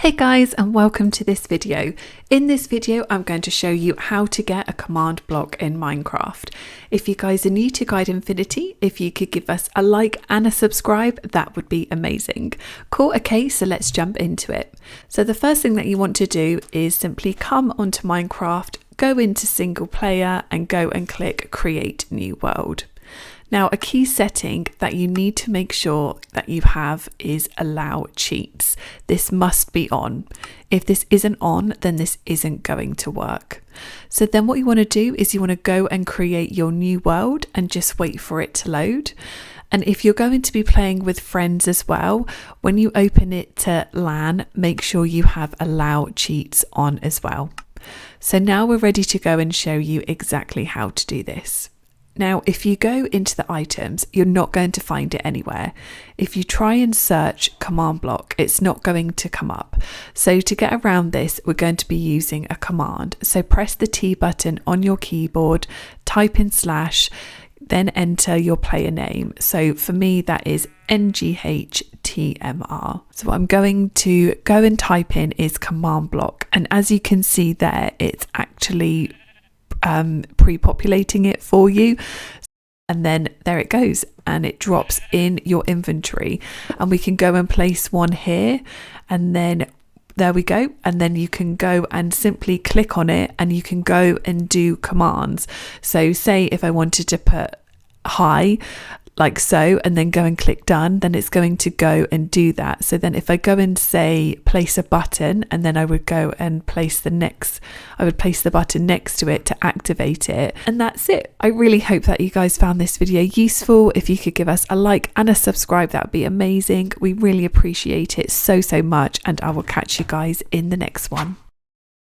Hey guys, and welcome to this video. In this video I'm going to show you how to get a command block in Minecraft. If you guys are new to Guide Infinity, if you could give us a like and a subscribe, that would be amazing. Cool, okay, so let's jump into it. So the first thing that you want to do is simply come onto Minecraft, go into single player and go and click create new world. Now, a key setting that you need to make sure that you have is allow cheats. This must be on. If this isn't on, then this isn't going to work. So then what you want to do is you want to go and create your new world and just wait for it to load. And if you're going to be playing with friends as well, when you open it to LAN, make sure you have allow cheats on as well. So now we're ready to go and show you exactly how to do this. Now, if you go into the items, you're not going to find it anywhere. If you try and search command block, it's not going to come up. So to get around this, we're going to be using a command. So press the T button on your keyboard, type in /, then enter your player name. So for me, that is NGHTMR. So what I'm going to go and type in is command block. And as you can see there, it's actually pre-populating it for you, and then there it goes and it drops in your inventory, and we can go and place one here, and then there we go, and then you can go and simply click on it and you can go and do commands. So say if I wanted to put hi like so and then go and click done, then it's going to go and do that. So then if I go and say place a button, and then I would go and place the button next to it to activate it, and that's it. I really hope that you guys found this video useful. If you could give us a like and a subscribe, that would be amazing. We really appreciate it so much, and I will catch you guys in the next one.